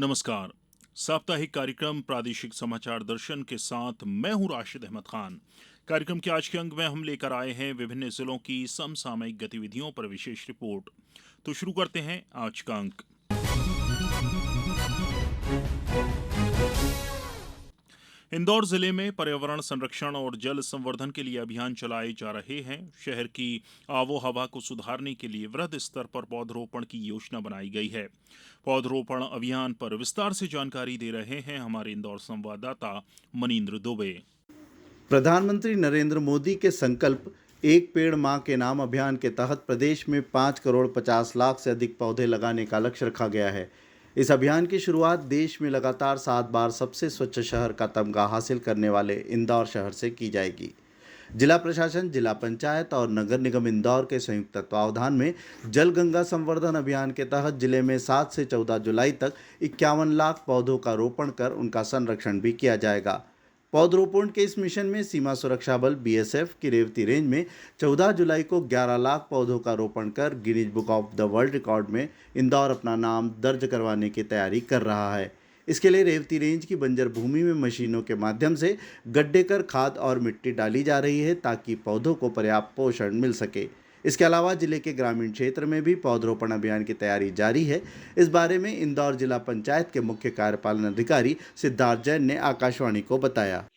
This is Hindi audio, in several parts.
नमस्कार। साप्ताहिक कार्यक्रम प्रादेशिक समाचार दर्शन के साथ मैं हूं राशिद अहमद खान। कार्यक्रम के आज के अंक में हम लेकर आए हैं विभिन्न जिलों की समसामयिक गतिविधियों पर विशेष रिपोर्ट। तो शुरू करते हैं आज का अंक। इंदौर जिले में पर्यावरण संरक्षण और जल संवर्धन के लिए अभियान चलाए जा रहे हैं। शहर की आबो हवा को सुधारने के लिए वृहद स्तर पर पौधरोपण की योजना बनाई गई है। पौधरोपण अभियान पर विस्तार से जानकारी दे रहे हैं हमारे इंदौर संवाददाता मनींद्र दुबे। प्रधानमंत्री नरेंद्र मोदी के संकल्प एक पेड़ मां के नाम अभियान के तहत प्रदेश में 5,50,00,000 से अधिक पौधे लगाने का लक्ष्य रखा गया है। इस अभियान की शुरुआत देश में लगातार 7 बार सबसे स्वच्छ शहर का तमगा हासिल करने वाले इंदौर शहर से की जाएगी। जिला प्रशासन, जिला पंचायत और नगर निगम इंदौर के संयुक्त तत्वावधान में जल गंगा संवर्धन अभियान के तहत जिले में 7 से 14 जुलाई तक 51 लाख पौधों का रोपण कर उनका संरक्षण भी किया जाएगा। पौधरोपण के इस मिशन में सीमा सुरक्षा बल बीएसएफ की रेवती रेंज में 14 जुलाई को 11 लाख पौधों का रोपण कर Guinness book of the world record में इंदौर अपना नाम दर्ज करवाने की तैयारी कर रहा है। इसके लिए रेवती रेंज की बंजर भूमि में मशीनों के माध्यम से गड्ढे कर खाद और मिट्टी डाली जा रही है ताकि पौधों को पर्याप्त पोषण मिल सके। इसके अलावा जिले के ग्रामीण क्षेत्र में भी पौधरोपण अभियान की तैयारी जारी है। इस बारे में इंदौर जिला पंचायत के मुख्य कार्यपालन अधिकारी सिद्धार्थ जैन ने आकाशवाणी को बताया।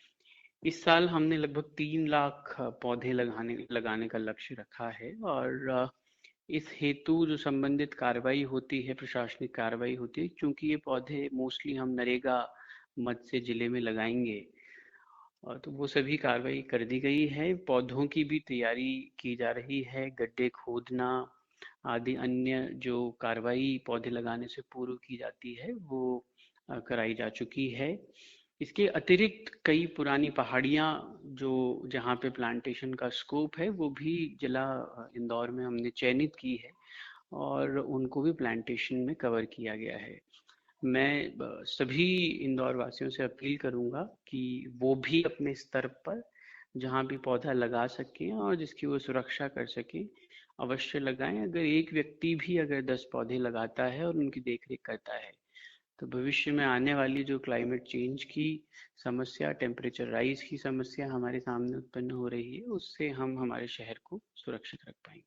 इस साल हमने लगभग 3 लाख पौधे लगाने का लक्ष्य रखा है और इस हेतु जो संबंधित कार्रवाई होती है, प्रशासनिक कार्रवाई होती है, क्योंकि ये पौधे मोस्टली हम नरेगा मद से जिले में लगाएंगे और तो वो सभी कार्रवाई कर दी गई है। पौधों की भी तैयारी की जा रही है, गड्ढे खोदना आदि अन्य जो कार्रवाई पौधे लगाने से पूर्व की जाती है वो कराई जा चुकी है। इसके अतिरिक्त कई पुरानी पहाड़ियाँ जो जहाँ पे प्लांटेशन का स्कोप है वो भी जिला इंदौर में हमने चयनित की है और उनको भी प्लांटेशन में कवर किया गया है। मैं सभी इंदौर वासियों से अपील करूंगा कि वो भी अपने स्तर पर जहाँ भी पौधा लगा सकें और जिसकी वो सुरक्षा कर सकें अवश्य लगाएं। अगर एक व्यक्ति भी अगर 10 पौधे लगाता है और उनकी देखरेख करता है तो भविष्य में आने वाली जो क्लाइमेट चेंज की समस्या, टेम्परेचर राइज की समस्या हमारे सामने उत्पन्न हो रही है, उससे हम हमारे शहर को सुरक्षित रख पाएंगे।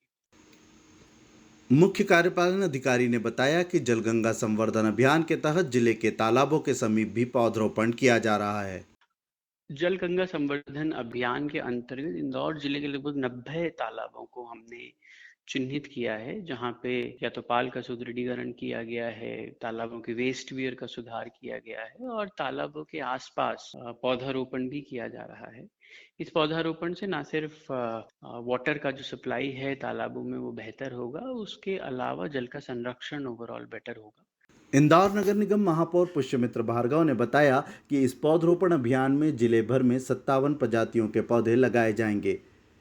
मुख्य कार्यपालन अधिकारी ने बताया कि जलगंगा संवर्धन अभियान के तहत जिले के तालाबों के समीप भी पौधरोपण किया जा रहा है। जल गंगा संवर्धन अभियान के अंतर्गत इंदौर जिले के लगभग 90 तालाबों को हमने चिन्हित किया है, जहाँ पे या तो पाल का सुदृढ़ीकरण किया गया है, तालाबों के वेस्ट वियर का सुधार किया गया है और तालाबों के आसपास पौधारोपण भी किया जा रहा है। इस पौधारोपण से ना सिर्फ वाटर का जो सप्लाई है तालाबों में वो बेहतर होगा, उसके अलावा जल का संरक्षण ओवरऑल बेटर होगा। इंदौर नगर निगम महापौर पुष्यमित्र भार्गव ने बताया कि इस पौधरोपण अभियान में जिले भर में 57 प्रजातियों के पौधे लगाए जाएंगे।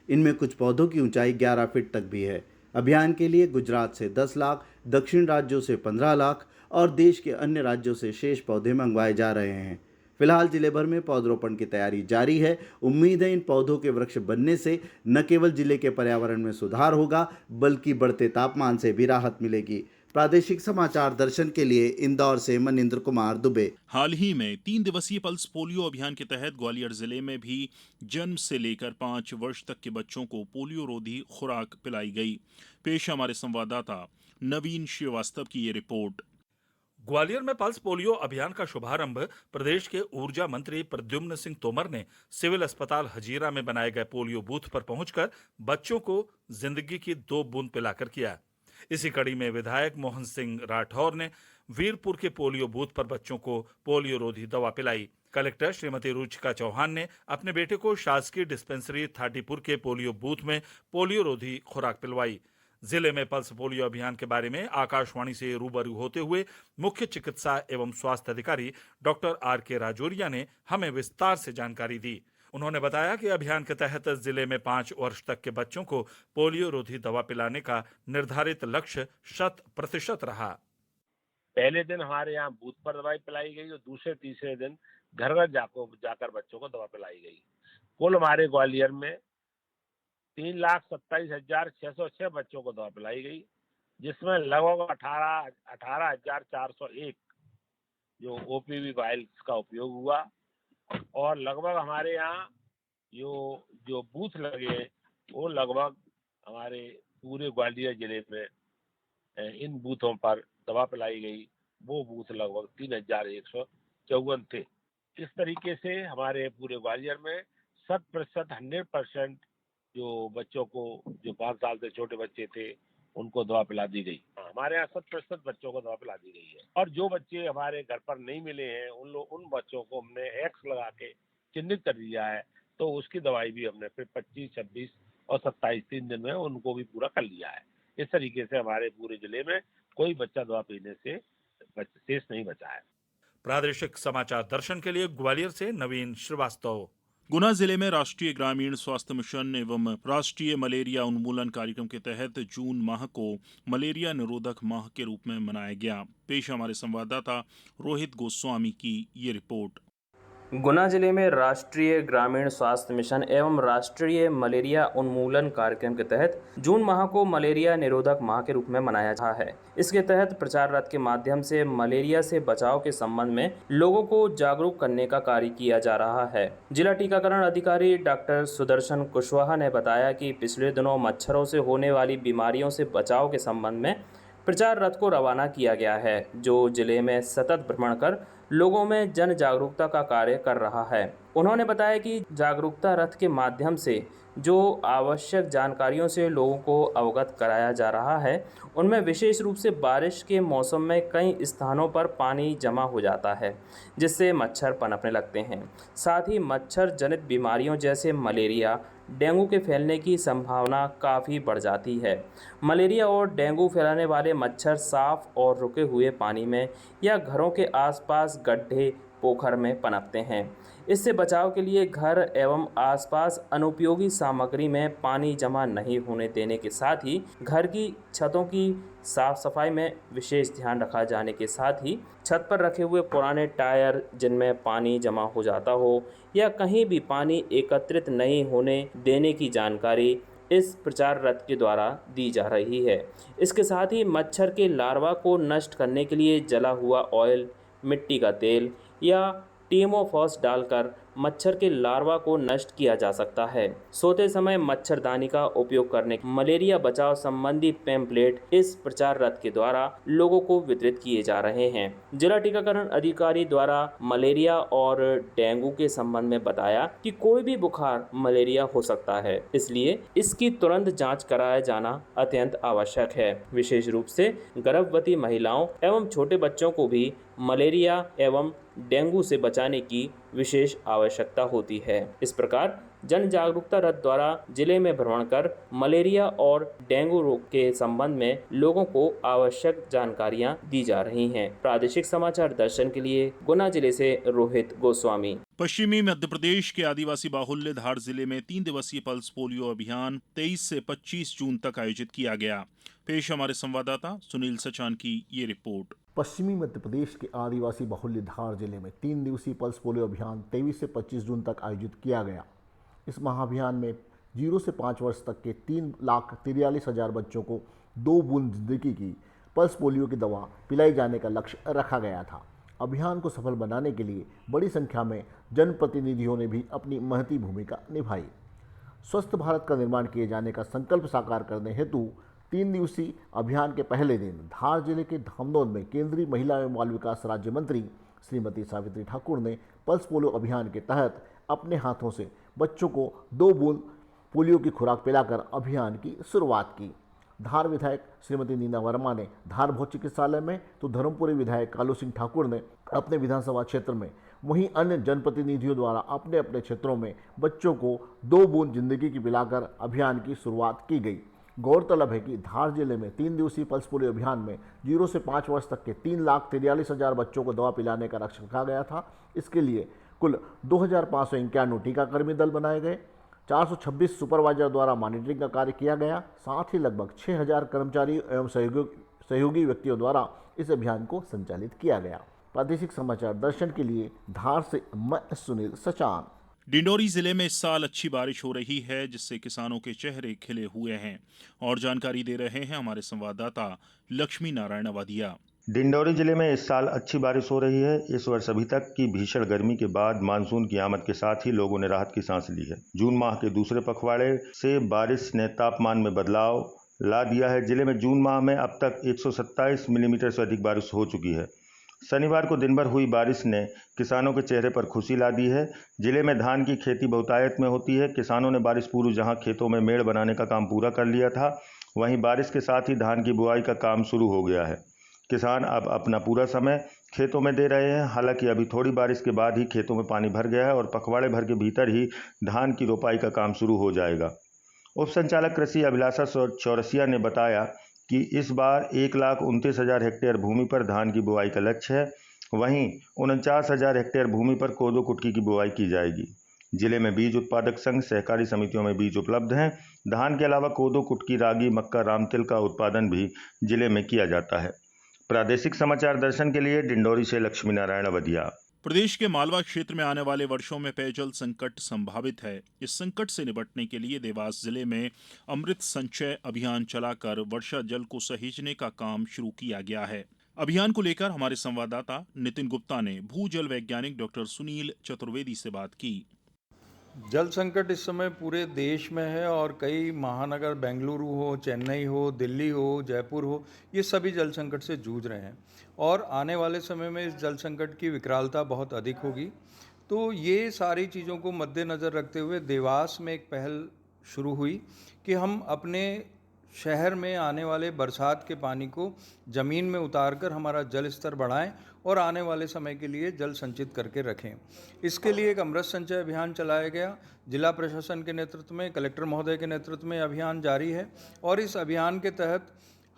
इनमें कुछ पौधों की ऊंचाई 11 फीट तक भी है। अभियान के लिए गुजरात से 10 लाख, दक्षिण राज्यों से 15 लाख और देश के अन्य राज्यों से शेष पौधे मंगवाए जा रहे हैं। फिलहाल जिले भर में पौधरोपण की तैयारी जारी है। उम्मीद है इन पौधों के वृक्ष बनने से न केवल जिले के पर्यावरण में सुधार होगा बल्कि बढ़ते तापमान से भी राहत मिलेगी। प्रादेशिक समाचार दर्शन के लिए इंदौर से मनिंद्र कुमार दुबे। हाल ही में 3 दिवसीय पल्स पोलियो अभियान के तहत ग्वालियर जिले में भी जन्म से लेकर 5 वर्ष तक के बच्चों को पोलियो रोधी खुराक पिलाई गई। पेश है हमारे संवाददाता नवीन श्रीवास्तव की ये रिपोर्ट। ग्वालियर में पल्स पोलियो अभियान का शुभारंभ प्रदेश के ऊर्जा मंत्री प्रद्युम्न सिंह तोमर ने सिविल अस्पताल हजीरा में बनाए गए पोलियो बूथ पर पहुंचकर बच्चों को जिंदगी की 2 बूंद पिलाकर किया। इसी कड़ी में विधायक मोहन सिंह राठौर ने वीरपुर के पोलियो बूथ पर बच्चों को पोलियो रोधी दवा पिलाई। कलेक्टर श्रीमती रुचिका चौहान ने अपने बेटे को शासकीय डिस्पेंसरी थाटीपुर के पोलियो बूथ में पोलियो रोधी खुराक पिलवाई। जिले में पल्स पोलियो अभियान के बारे में आकाशवाणी से रूबरू होते हुए मुख्य चिकित्सा एवं स्वास्थ्य अधिकारी डॉक्टर आर के राजौरिया ने हमें विस्तार से जानकारी दी। उन्होंने बताया कि अभियान के तहत जिले में 5 वर्ष तक के बच्चों को पोलियो रोधी दवा पिलाने का निर्धारित लक्ष्य 100% रहा। पहले दिन हमारे यहाँ बूथ पर दवाई पिलाई गई और दूसरे तीसरे दिन घर घर जाकर बच्चों को दवा पिलाई गई। कुल हमारे ग्वालियर में 3,27,606 बच्चों को दवा पिलाई गई, जिसमें लगभग 18,401 जो ओपीवी वायल्स का उपयोग हुआ और लगभग हमारे यहाँ जो बूथ लगे हैं वो लगभग हमारे पूरे ग्वालियर जिले में इन बूथों पर दवा पिलाई गई। वो बूथ लगभग 3154 थे। इस तरीके से हमारे पूरे ग्वालियर में 100% जो बच्चों को जो 5 साल से छोटे बच्चे थे उनको दवा पिला दी गई। हमारे यहाँ 100% बच्चों को दवा पिला दी गई है और जो बच्चे हमारे घर पर नहीं मिले हैं उन बच्चों को हमने एक्स लगा के चिन्हित कर दिया है, तो उसकी दवाई भी हमने फिर 25, 26 और 27 3 दिन में उनको भी पूरा कर लिया है। इस तरीके से हमारे पूरे जिले में कोई बच्चा दवा पीने से शेष नहीं बचा है। प्रादेशिक समाचार दर्शन के लिए ग्वालियर से नवीन श्रीवास्तव। गुना जिले में राष्ट्रीय ग्रामीण स्वास्थ्य मिशन एवं राष्ट्रीय मलेरिया उन्मूलन कार्यक्रम के तहत जून माह को मलेरिया निरोधक माह के रूप में मनाया गया। पेश हमारे संवाददाता रोहित गोस्वामी की ये रिपोर्ट। गुना जिले में राष्ट्रीय ग्रामीण स्वास्थ्य मिशन एवं राष्ट्रीय मलेरिया उन्मूलन कार्यक्रम के तहत जून माह को मलेरिया निरोधक माह के रूप में मनाया जा रहा है। इसके तहत प्रचार रथ के माध्यम से मलेरिया से बचाव के संबंध में लोगों को जागरूक करने का कार्य किया जा रहा है। जिला टीकाकरण अधिकारी डॉक्टर सुदर्शन कुशवाहा ने बताया कि पिछले दिनों मच्छरों से होने वाली बीमारियों से बचाव के संबंध में प्रचार रथ को रवाना किया गया है, जो जिले में सतत भ्रमण कर लोगों में जन जागरूकता का कार्य कर रहा है। उन्होंने बताया कि जागरूकता रथ के माध्यम से जो आवश्यक जानकारियों से लोगों को अवगत कराया जा रहा है, उनमें विशेष रूप से बारिश के मौसम में कई स्थानों पर पानी जमा हो जाता है, जिससे मच्छर पनपने लगते हैं। साथ ही मच्छर जनित बीमारियों जैसे मलेरिया, डेंगू के फैलने की संभावना काफ़ी बढ़ जाती है। मलेरिया और डेंगू फैलाने वाले मच्छर साफ और रुके हुए पानी में या घरों के आसपास गड्ढे, पोखर में पनपते हैं। इससे बचाव के लिए घर एवं आसपास अनुपयोगी सामग्री में पानी जमा नहीं होने देने के साथ ही घर की छतों की साफ सफाई में विशेष ध्यान रखा जाने के साथ ही छत पर रखे हुए पुराने टायर जिनमें पानी जमा हो जाता हो या कहीं भी पानी एकत्रित नहीं होने देने की जानकारी इस प्रचार रथ के द्वारा दी जा रही है। इसके साथ ही मच्छर के लार्वा को नष्ट करने के लिए जला हुआ ऑयल, मिट्टी का तेल या टीमोफॉस डालकर मच्छर के लार्वा को नष्ट किया जा सकता है। सोते समय मच्छरदानी का उपयोग करने, मलेरिया बचाव संबंधी पैम्पलेट इस प्रचार रथ के द्वारा लोगों को वितरित किए जा रहे हैं। जिला टीकाकरण अधिकारी द्वारा मलेरिया और डेंगू के संबंध में बताया कि कोई भी बुखार मलेरिया हो सकता है, इसलिए इसकी तुरंत जांच कराया जाना अत्यंत आवश्यक है। विशेष रूप से गर्भवती महिलाओं एवं छोटे बच्चों को भी मलेरिया एवं डेंगू से बचाने की विशेष आवश्यकता होती है। इस प्रकार जन जागरूकता रथ द्वारा जिले में भ्रमण कर मलेरिया और डेंगू रोग के संबंध में लोगों को आवश्यक जानकारियां दी जा रही हैं। प्रादेशिक समाचार दर्शन के लिए गुना जिले से रोहित गोस्वामी। पश्चिमी मध्य प्रदेश के आदिवासी बाहुल्य धार जिले में 3 दिवसीय पल्स पोलियो अभियान 23 से 25 जून तक आयोजित किया गया। पेश हमारे संवाददाता सुनील सचान की ये रिपोर्ट। पश्चिमी मध्य प्रदेश के आदिवासी बाहुल्य धार जिले में 3 दिवसीय पल्स पोलियो अभियान 23 से 25 जून तक आयोजित किया गया। इस महाअभियान में 0 से 5 वर्ष तक के 3,43,000 बच्चों को 2 बूंद जिंदगी की पल्स पोलियो की दवा पिलाई जाने का लक्ष्य रखा गया था। अभियान को सफल बनाने के लिए बड़ी संख्या में जनप्रतिनिधियों ने भी अपनी महती भूमिका निभाई। स्वस्थ भारत का निर्माण किए जाने का संकल्प साकार करने हेतु 3 दिवसीय अभियान के पहले दिन धार जिले के धामनोद में केंद्रीय महिला एवं बाल विकास राज्य मंत्री श्रीमती सावित्री ठाकुर ने पल्स पोलियो अभियान के तहत अपने हाथों से बच्चों को 2 बूंद पोलियो की खुराक पिलाकर अभियान की शुरुआत की। धार विधायक श्रीमती नीना वर्मा ने धार भोज चिकित्सालय में तो धर्मपुरी विधायक कालू सिंह ठाकुर ने अपने विधानसभा क्षेत्र में, वहीं अन्य जनप्रतिनिधियों द्वारा अपने अपने क्षेत्रों में बच्चों को 2 बूंद जिंदगी की पिलाकर अभियान की शुरुआत की गई। गौरतलब है कि धार जिले में 3 दिवसीय पल्स पोलियो अभियान में 0 से 5 वर्ष तक के 3,43,000 बच्चों को दवा पिलाने का लक्ष्य रखा गया था। इसके लिए कुल 2,591 टीकाकर्मी दल बनाए गए, 426 सुपरवाइजर द्वारा मॉनिटरिंग का कार्य किया गया। साथ ही लगभग 6,000 कर्मचारी एवं सहयोगी व्यक्तियों द्वारा इस अभियान को संचालित किया गया। प्रादेशिक समाचार दर्शन के लिए धार से मैं सुनील सचान। डिंडोरी जिले में इस साल अच्छी बारिश हो रही है, जिससे किसानों के चेहरे खिले हुए हैं। और जानकारी दे रहे हैं हमारे संवाददाता लक्ष्मी नारायण अवादिया। डिंडौरी जिले में इस साल अच्छी बारिश हो रही है। इस वर्ष अभी तक की भीषण गर्मी के बाद मानसून की आमद के साथ ही लोगों ने राहत की सांस ली है। जून माह के दूसरे पखवाड़े से बारिश ने तापमान में बदलाव ला दिया है। जिले में जून माह में अब तक 127 मिलीमीटर से अधिक बारिश हो चुकी है। शनिवार को दिन भर हुई बारिश ने किसानों के चेहरे पर खुशी ला दी है। जिले में धान की खेती बहुतायत में होती है। किसानों ने बारिश पूर्व जहां खेतों में मेड़ बनाने का काम पूरा कर लिया था, वहीं बारिश के साथ ही धान की बुआई का काम शुरू हो गया है। किसान अब अपना पूरा समय खेतों में दे रहे हैं। हालांकि अभी थोड़ी बारिश के बाद ही खेतों में पानी भर गया है और पखवाड़े भर के भीतर ही धान की रोपाई का काम शुरू हो जाएगा। उप संचालक कृषि अभिलाषा चौरसिया ने बताया कि इस बार 1,29,000 हेक्टेयर भूमि पर धान की बुआई का लक्ष्य है। वहीं 49,000 हेक्टेयर भूमि पर कोदो कुटकी की बुआई की जाएगी। जिले में बीज उत्पादक संघ सहकारी समितियों में बीज उपलब्ध हैं। धान के अलावा कोदो कुटकी, रागी, मक्का, रामतिल का उत्पादन भी जिले में किया जाता है। प्रादेशिक समाचार दर्शन के लिए डिंडौरी से लक्ष्मी नारायण अवधिया। प्रदेश के मालवा क्षेत्र में आने वाले वर्षों में पेयजल संकट संभावित है। इस संकट से निपटने के लिए देवास जिले में अमृत संचय अभियान चलाकर वर्षा जल को सहेजने का काम शुरू किया गया है। अभियान को लेकर हमारे संवाददाता नितिन गुप्ता ने भूजल वैज्ञानिक डॉक्टर सुनील चतुर्वेदी से बात की। जल संकट इस समय पूरे देश में है और कई महानगर, बेंगलुरु हो, चेन्नई हो, दिल्ली हो, जयपुर हो, ये सभी जल संकट से जूझ रहे हैं और आने वाले समय में इस जल संकट की विकरालता बहुत अधिक होगी। तो ये सारी चीज़ों को मद्देनज़र रखते हुए देवास में एक पहल शुरू हुई कि हम अपने शहर में आने वाले बरसात के पानी को ज़मीन में उतारकर हमारा जल स्तर बढ़ाएं और आने वाले समय के लिए जल संचित करके रखें। इसके लिए एक अमृत संचय अभियान चलाया गया। जिला प्रशासन के नेतृत्व में, कलेक्टर महोदय के नेतृत्व में अभियान जारी है और इस अभियान के तहत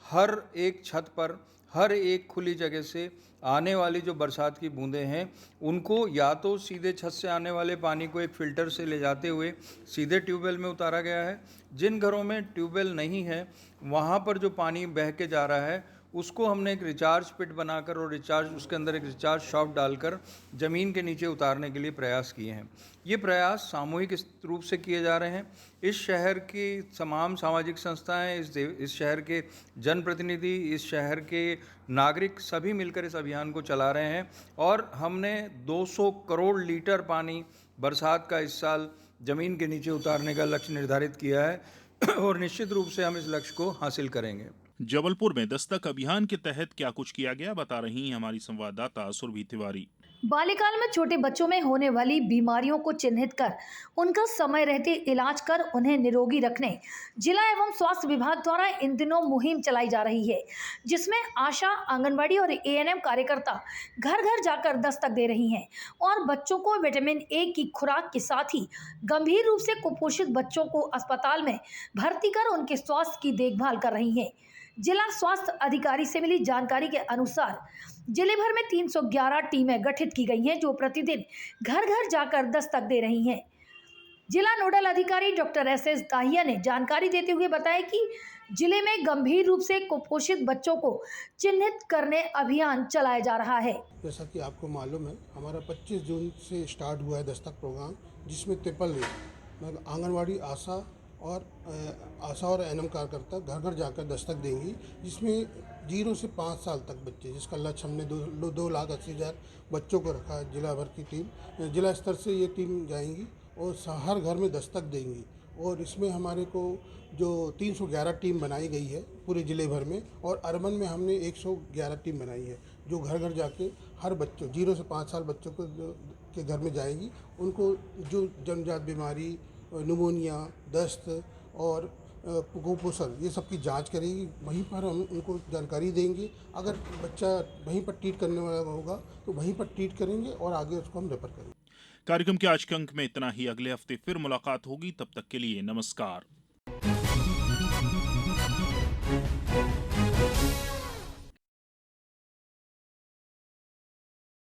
हर एक छत पर, हर एक खुली जगह से आने वाली जो बरसात की बूंदें हैं उनको या तो सीधे छत से आने वाले पानी को एक फ़िल्टर से ले जाते हुए सीधे ट्यूबवेल में उतारा गया है। जिन घरों में ट्यूबवेल नहीं है वहाँ पर जो पानी बह के जा रहा है उसको हमने एक रिचार्ज पिट बनाकर और उसके अंदर एक रिचार्ज शॉप डालकर ज़मीन के नीचे उतारने के लिए प्रयास किए हैं। ये प्रयास सामूहिक रूप से किए जा रहे हैं। इस शहर की तमाम सामाजिक संस्थाएं, इस शहर के जनप्रतिनिधि, इस शहर के नागरिक सभी मिलकर इस अभियान को चला रहे हैं और हमने 200 करोड़ लीटर पानी बरसात का इस साल ज़मीन के नीचे उतारने का लक्ष्य निर्धारित किया है और निश्चित रूप से हम इस लक्ष्य को हासिल करेंगे। जबलपुर में दस्तक अभियान के तहत क्या कुछ किया गया, बता रही हैं हमारी संवाददाता सुरभि तिवारी। बाल्यकाल में छोटे बच्चों में होने वाली बीमारियों को चिन्हित कर उनका समय रहते इलाज कर उन्हें निरोगी रखने जिला एवं स्वास्थ्य विभाग द्वारा इन दिनों मुहिम चलाई जा रही है, जिसमें आशा, आंगनबाड़ी और एएनएम कार्यकर्ता घर घर जाकर दस्तक दे रही हैं और बच्चों को विटामिन ए की खुराक के साथ ही गंभीर रूप से कुपोषित बच्चों को अस्पताल में भर्ती कर उनके स्वास्थ्य की देखभाल कर रही हैं। जिला स्वास्थ्य अधिकारी से मिली जानकारी के अनुसार जिले भर में 311 टीमें गठित की गई हैं जो प्रतिदिन घर घर जाकर दस्तक दे रही हैं। जिला नोडल अधिकारी डॉक्टर एस दाहिया ने जानकारी देते हुए बताया कि जिले में गंभीर रूप से कुपोषित बच्चों को चिन्हित करने अभियान चलाया जा रहा है। जैसा कि आपको मालूम है, हमारा 25 जून से स्टार्ट हुआ है दस्तक प्रोग्राम, जिसमें मतलब आंगनवाड़ी आशा और एएनएम कार्यकर्ता घर घर जाकर दस्तक देंगी, जिसमें 0 से 5 साल तक बच्चे, जिसका लक्ष्य हमने 2,80,000 बच्चों को रखा है। जिला भर की टीम, जिला स्तर से ये टीम जाएंगी और हर घर में दस्तक देंगी और इसमें हमारे को जो 311 टीम बनाई गई है पूरे ज़िले भर में और अर्बन में हमने 111 टीम बनाई है जो घर घर जाके हर बच्चों 0 से 5 साल बच्चों को के घर में जाएगी। उनको जो जन्मजात बीमारी, निमोनिया, दस्त और कुपोषण, ये सब की जांच करेगी। वहीं पर हम उनको जानकारी देंगे। अगर बच्चा वहीं पर ट्रीट करने वाला होगा तो वहीं पर ट्रीट करेंगे और आगे उसको हम रेफर करेंगे। कार्यक्रम के आज के अंक में इतना ही। अगले हफ्ते फिर मुलाकात होगी, तब तक के लिए नमस्कार।